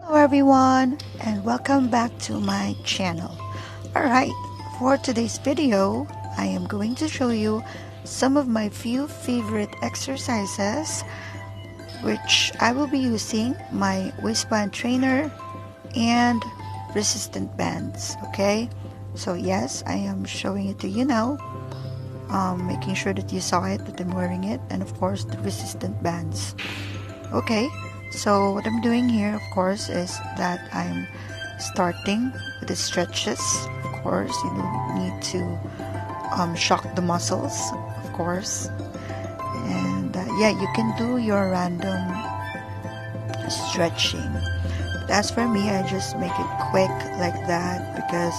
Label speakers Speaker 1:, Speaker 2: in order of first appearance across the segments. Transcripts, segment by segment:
Speaker 1: Hello everyone and welcome back to my channel. Alright, for today's video, I am going to show you some of my few favorite exercises which I will be using my waistband trainer and resistant bands. Okay, so yes, I am showing it to you now, making sure that you saw it, that I'm wearing it, and of course the resistant bands. Okay, so what I'm doing here, of course, is that I'm starting with the stretches. Of course, you don't need to shock the muscles, of course. And yeah, you can do your random stretching. But as for me, I just make it quick like that because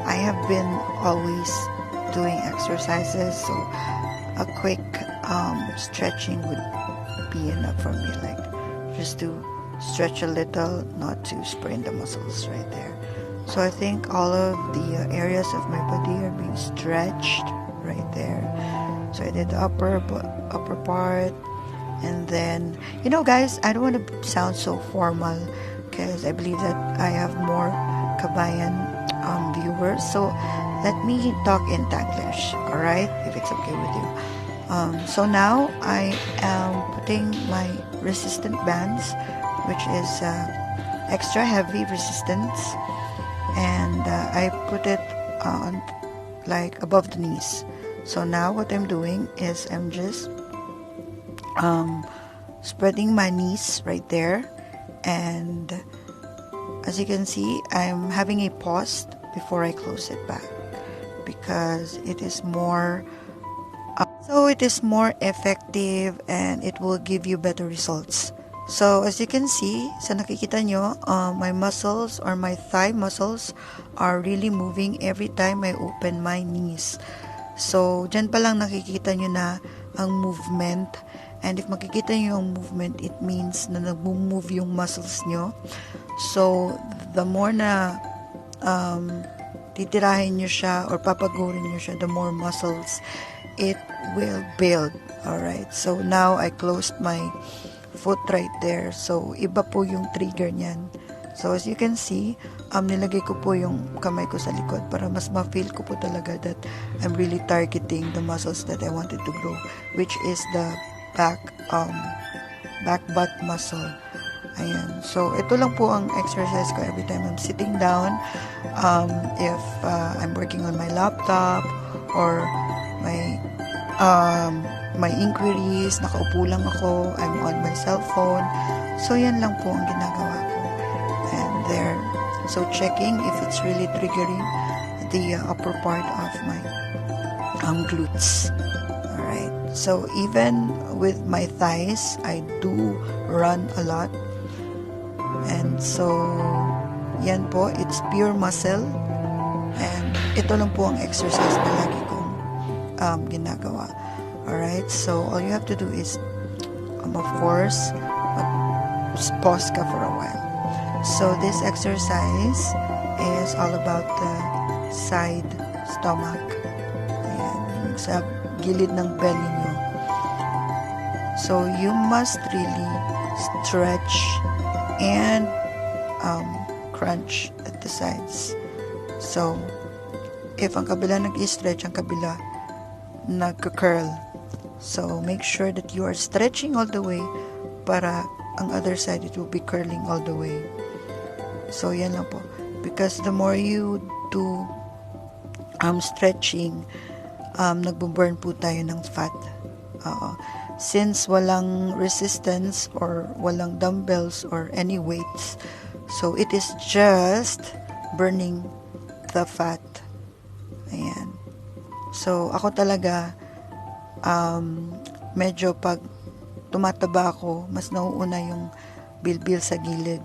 Speaker 1: I have been always doing exercises, so a quick stretching would be enough for me, like just to stretch a little, not to sprain the muscles right there. So I think all of the areas of my body are being stretched right there. So I did the upper part, and then, you know guys, I don't want to sound so formal because I believe that I have more kabayan viewers, so let me talk in Taglish, alright, if it's okay with you. So now I am putting my resistant bands, which is extra heavy resistance, and I put it on like above the knees. So now what I'm doing is I'm just spreading my knees right there, and as you can see, I'm having a pause before I close it back because it is more effective and it will give you better results. So as you can see, sa nakikita nyo, my muscles or my thigh muscles are really moving every time I open my knees. So dyan pa lang nakikita nyo na ang movement, and if makikita nyo yung movement, it means na nag-move yung muscles nyo. So the more na titirahin nyo siya or papagurin nyo siya, the more muscles it will build. Alright, so now I closed my foot right there. So iba po yung trigger niyan. So as you can see, nilagay ko po yung kamay ko sa likod para mas ma-feel ko po talaga that I'm really targeting the muscles that I wanted to grow, which is the back butt muscle. Ayan. So ito lang po ang exercise ko every time I'm sitting down. If I'm working on my laptop or my inquiries, nakaupo lang ako, I'm on my cell phone. So yan lang po ang ginagawa ko. And there, so checking if it's really triggering the upper part of my glutes. Alright, so even with my thighs, I do run a lot. And so yan po, it's pure muscle, and ito lang po ang exercise na lagi kong ginagawa. Alright, so all you have to do is of course pause ka for a while. So this exercise is all about the side stomach. Ayan, sa gilid ng belly nyo. So you must really stretch and crunch at the sides. So if ang kabila nag-i-stretch, ang kabila nag-curl. So make sure that you are stretching all the way para ang other side it will be curling all the way. So yan lang po, because the more you do stretching, nagbo-burn po tayo ng fat. Since walang resistance or walang dumbbells or any weights, so it is just burning the fat. Ayan. So ako talaga medyo pag tumataba ako, mas nauuna yung bilbil sa gilid.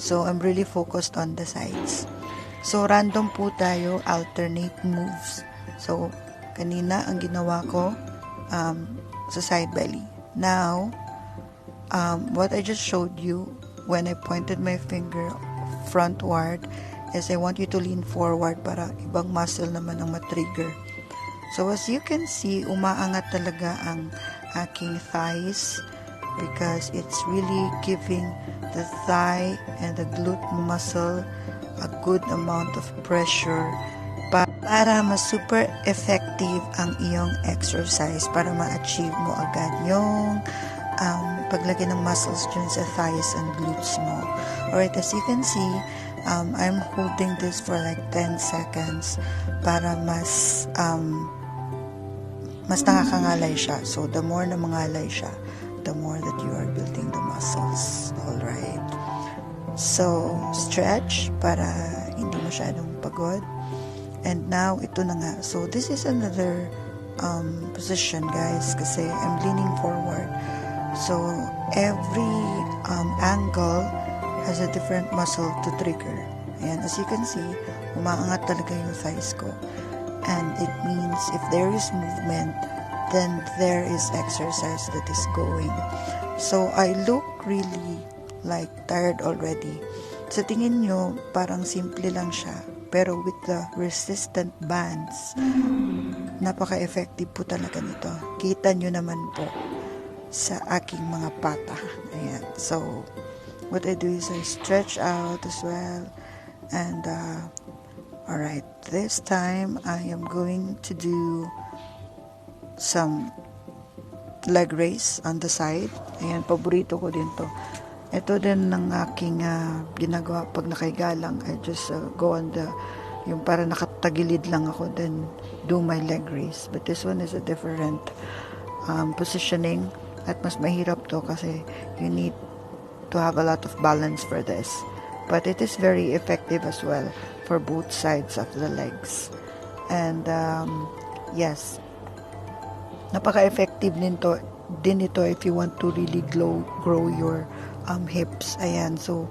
Speaker 1: So I'm really focused on the sides. So random po tayo, alternate moves. So kanina ang ginawa ko sa side belly. Now what I just showed you when I pointed my finger frontward is I want you to lean forward para ibang muscle naman ang matrigger. So as you can see, umaangat talaga ang aking thighs because it's really giving the thigh and the glute muscle a good amount of pressure para mas super effective ang iyong exercise, para ma-achieve mo agad yung paglagay ng muscles dyan sa thighs and glutes mo. Alright, as you can see, I'm holding this for like 10 seconds para mas nakakangalay siya. So, the more na mangalay siya, the more that you are building the muscles. Alright. So, stretch para hindi masyadong pagod. And now, ito na nga. So, this is another position, guys, kasi I'm leaning forward. So, every angle has a different muscle to trigger. Ayan, as you can see, umaangat talaga yung thighs ko. And it means if there is movement, then there is exercise that is going. So, I look really like tired already. Sa tingin nyo, parang simple lang siya. Pero with the resistant bands, napaka-effective po talaga nito. Kita nyo naman po sa aking mga pata. Ayan. So, what I do is I stretch out as well. And, alright, this time I am going to do some leg raise on the side. Ayan, paborito ko din to. Ito din ng aking ginagawa pag nakahiga lang. I just go on the, yung para nakatagilid lang ako, then do my leg raise. But this one is a different positioning at mas mahirap to kasi you need to have a lot of balance for this. But it is very effective as well for both sides of the legs. And yes, napaka-effective din ito if you want to really grow your hips. Ayan, so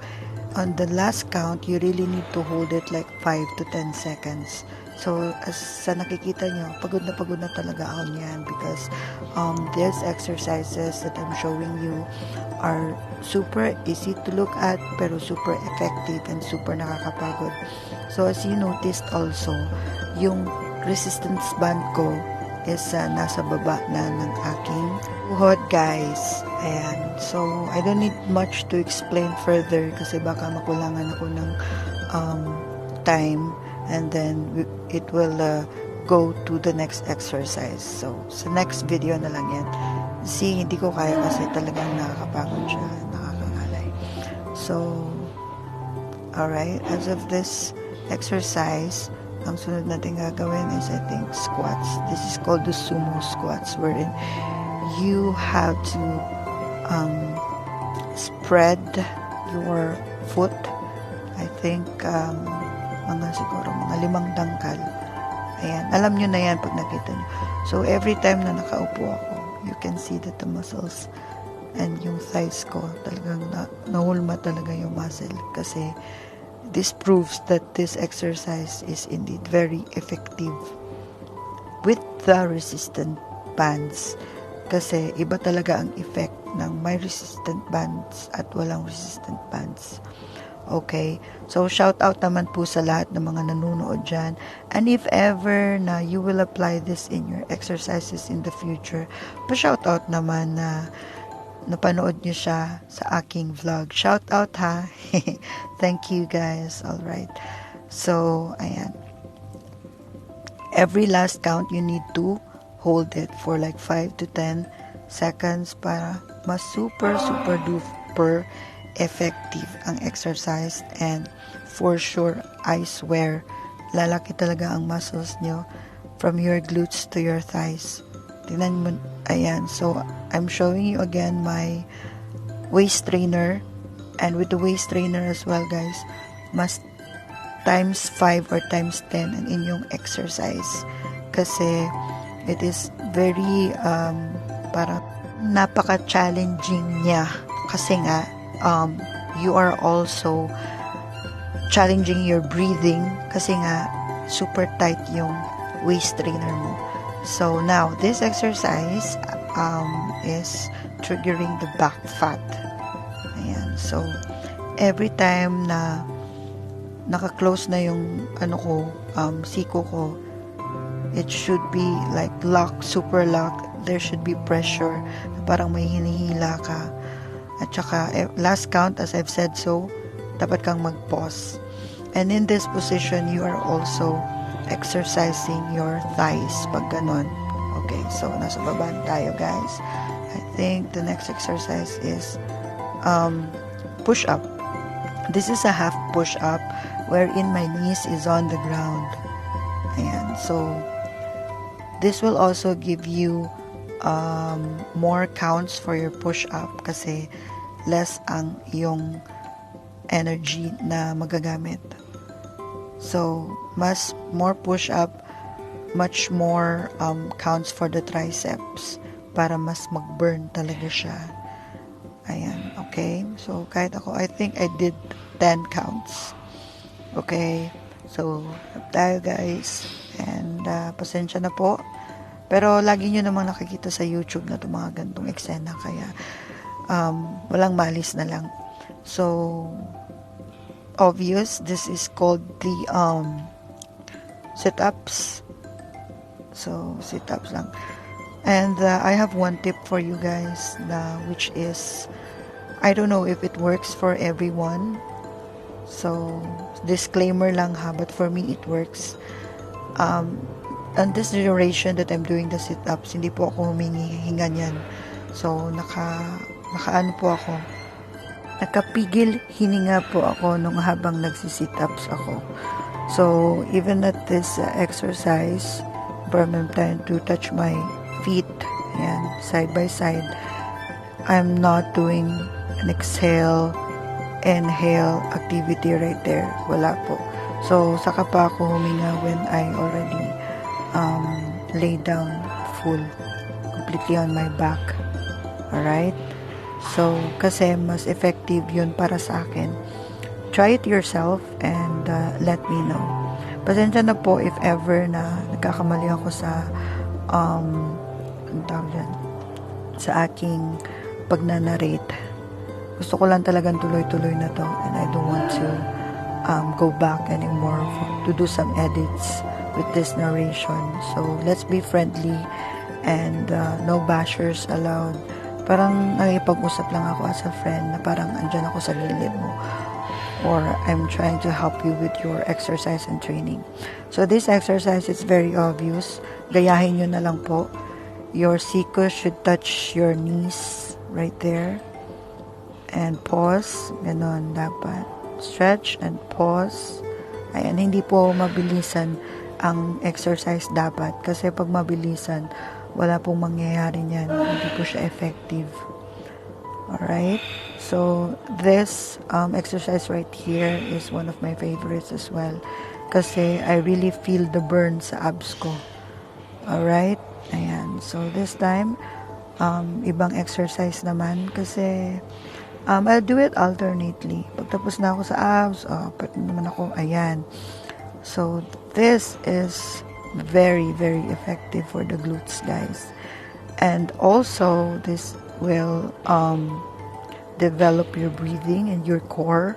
Speaker 1: on the last count you really need to hold it like 5 to 10 seconds. So as sa nakikita nyo, pagod na talaga ako niyan because these exercises that I'm showing you are super easy to look at pero super effective and super nakakapagod. So as you noticed also, yung resistance band ko is nasa baba na ng aking buhod, guys. Ayan. So, I don't need much to explain further kasi baka makulangan ako ng time and then it will go to the next exercise. So, sa next video na lang yan. See, hindi ko kaya kasi talagang nakakapagod siya. Nakakangalay. So, alright. As of this exercise, ang sunod natin gagawin is I think squats. This is called the sumo squats wherein you have to spread your foot. I think mga 5 dangkal. Ayan. Alam nyo na yan pag nakita nyo. So every time na nakaupo ako, you can see that the muscles and yung thighs ko talagang nahulma talaga yung muscle kasi this proves that this exercise is indeed very effective with the resistant bands. Kasi iba talaga ang effect ng may resistant bands at walang resistant bands. Okay? So, shout out naman po sa lahat ng mga nanonood dyan. And if ever na you will apply this in your exercises in the future, pa-shout out naman na napanood nyo siya sa aking vlog. Shout out ha! Thank you guys. Alright. So, ayan. Every last count, you need to hold it for like 5 to 10 seconds para mas super duper effective ang exercise. And for sure, I swear, lalaki talaga ang muscles nyo from your glutes to your thighs. Tingnan mo, ayan. So, I'm showing you again my waist trainer. And with the waist trainer as well, guys, mas times 5 or times 10 ang inyong exercise. Kasi, it is very, para napaka-challenging niya. Kasi nga, you are also challenging your breathing. Kasi nga, super tight yung waist trainer mo. So now, this exercise is triggering the back fat. Ayan. So, every time na naka-close na yung siko ko, it should be like lock, super lock. there should be pressure, parang may hinihila ka. At saka, last count, as I've said so, dapat kang mag-pause. And in this position, you are also exercising your thighs pag ganon. Okay, so nasa baba tayo, guys. I think the next exercise is push-up. This is a half push-up wherein my knees is on the ground. Ayan, so this will also give you more counts for your push-up kasi less ang iyong energy na magagamit. So, more push-up, much more counts for the triceps para mas mag-burn talaga siya. Ayan, okay? So, kahit ako, I think I did 10 counts. Okay? So, tayo guys. And, pasensya na po. Pero, lagi nyo namang nakikita sa YouTube na itong mga gantong eksena. Kaya, walang malis na lang. So, obvious, this is called the sit-ups. So, sit-ups lang. And I have one tip for you guys, which is, I don't know if it works for everyone. So, disclaimer lang ha, but for me it works. On this duration that I'm doing the sit-ups, hindi po ako humingi-hinga niyan. So, nakaano po ako. Nakapigil hininga po ako nung habang nagsi-sit-ups ako. So, even at this exercise, I'm trying to touch my feet, ayan, side by side, I'm not doing an exhale, inhale activity right there. Wala po. So, saka pa ako huminga when I already lay down completely on my back. Alright? So, kasi mas effective yun para sa akin. Try it yourself and let me know. Pasensya na po if ever na nagkakamali ako sa sa aking pagnanarrate. Gusto ko lang talagang tuloy-tuloy na to and I don't want to go back anymore to do some edits with this narration. So, let's be friendly and no bashers allowed. Parang nakipag-usap lang ako as a friend na parang andyan ako sa gilid mo. Or I'm trying to help you with your exercise and training. So, this exercise is very obvious. Gayahin nyo na lang po. Your sicus should touch your knees right there. And pause. Ganon dapat. Stretch and pause. Ayan, hindi po mabilisan ang exercise dapat. Kasi pag mabilisan, wala pong mangyayari niyan. Hindi po siya effective. Alright? So, this exercise right here is one of my favorites as well. Kasi I really feel the burn sa abs ko. Alright? Ayan. So, this time, ibang exercise naman. Kasi, I'll do it alternately. Pagtapos na ako sa abs, pati naman ako, ayan. So, this is very, very effective for the glutes, guys. And also, this will develop your breathing and your core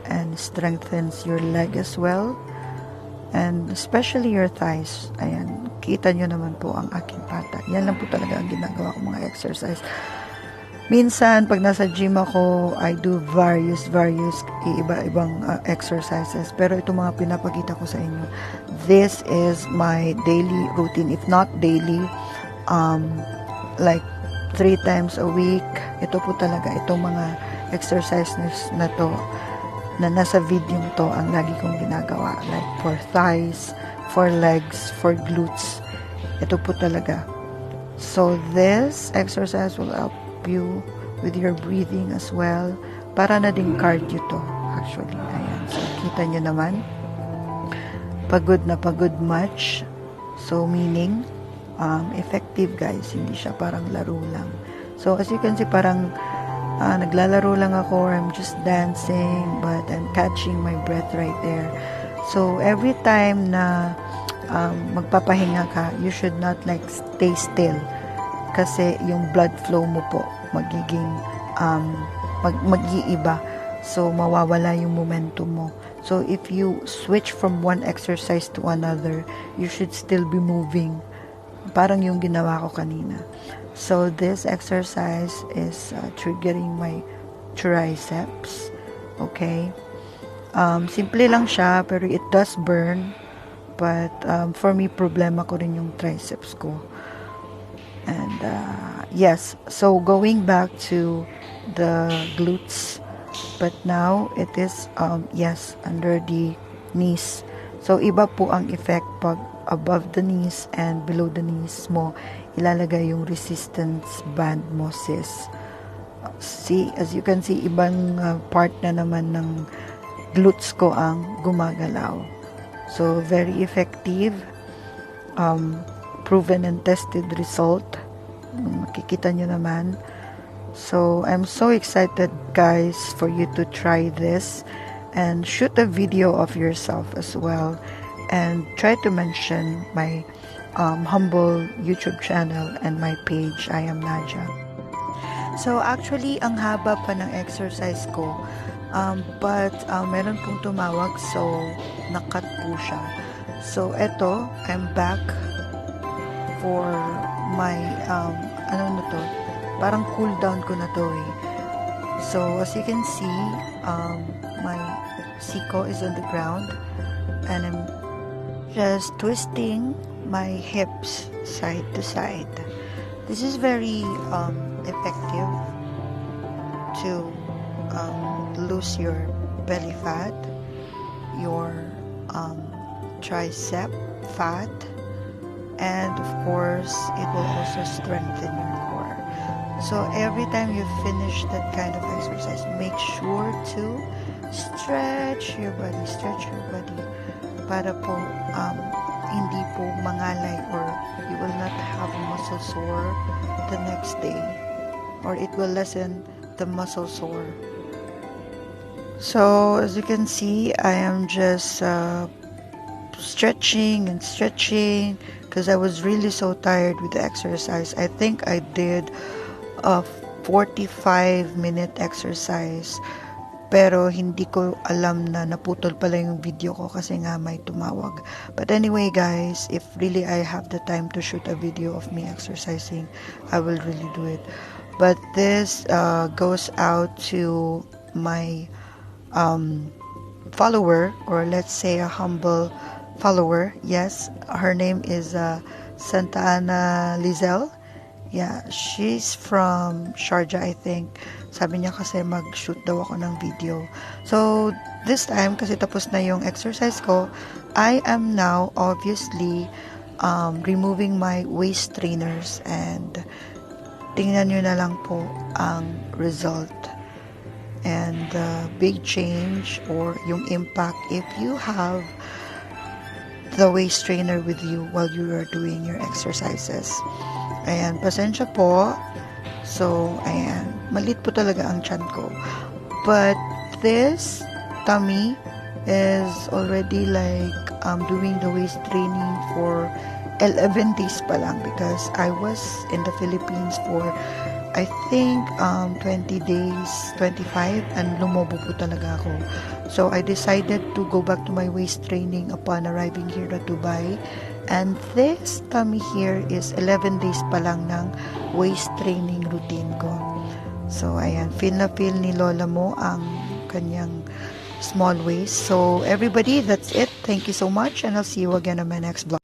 Speaker 1: and strengthens your leg as well. And especially your thighs. Ayan, kita nyo naman po ang aking pata. Yan lang po talaga ang ginagawa ko mga exercise. Minsan, pag nasa gym ako, I do various iba-ibang exercises. Pero itong mga pinapakita ko sa inyo, this is my daily routine. If not daily, like 3 times a week. Ito po talaga, itong mga exercises na to, na nasa video to, ang lagi kong ginagawa. Like for thighs, for legs, for glutes. Ito po talaga. So, this exercise will help you with your breathing as well. Para na din cardio to, actually. Ayan. So, kita nyo naman. Pagod na pagod much. So, meaning, effective, guys. Hindi siya parang laro lang. So, as you can see, parang naglalaro lang ako, or I'm just dancing, but I'm catching my breath right there. So, every time na magpapahinga ka, you should not like stay still. Kasi yung blood flow mo po, magiging, mag-iiba. So, mawawala yung momentum mo. So, if you switch from one exercise to another, you should still be moving. parang yung ginawa ko kanina. So this exercise is triggering my triceps. Okay? Simple lang siya, pero it does burn. But for me, problema ko rin yung triceps ko. And yes, so going back to the glutes, but now it is yes, under the knees. So iba po ang effect pag above the knees and below the knees mo ilalagay yung resistance band mo, sis. See, as you can see, ibang part na naman ng glutes ko ang gumagalaw. So very effective, proven and tested result. Makikita nyo naman. So I'm so excited, guys, for you to try this and shoot a video of yourself as well, and try to mention my humble YouTube channel and my page. I am Nadia. So actually, ang haba pa ng exercise ko, but meron pong tumawag, so nakat po siya. So eto, I'm back for my ano na to, parang cool down ko na to eh. So as you can see, my siko is on the ground and I'm just twisting my hips side to side. This is very effective to lose your belly fat, your tricep fat, and of course it will also strengthen your core. So every time you finish that kind of exercise, make sure to stretch your body para po hindi po mangalay, or you will not have muscle sore the next day, or it will lessen the muscle sore. So as you can see, I am just stretching because I was really so tired with the exercise. I think I did a 45-minute exercise, pero hindi ko alam na naputol pala yung video ko kasi nga may tumawag. But anyway, guys, if really I have the time to shoot a video of me exercising, I will really do it. But this goes out to my follower, or let's say a humble follower. Yes, her name is Santa Ana Lizelle. Yeah, she's from Sharjah, I think. Sabi niya kasi mag-shoot daw ako ng video. So this time, kasi tapos na yung exercise ko, I am now obviously removing my waist trainers, and tingnan nyo na lang po ang result and the big change or yung impact if you have the waist trainer with you while you are doing your exercises. Ayan, pasensya po. So, ayan, malit po talaga ang tiyan ko. But this tummy is already like doing the waist training for 11 days pa lang, because I was in the Philippines for I think 20 days, 25, and lumobo po talaga ako. So I decided to go back to my waist training upon arriving here at Dubai. And this tummy here is 11 days pa lang ng waist training routine ko. So ayan, feel na feel ni Lola mo ang kanyang small waist. So everybody, that's it. Thank you so much, and I'll see you again on my next vlog.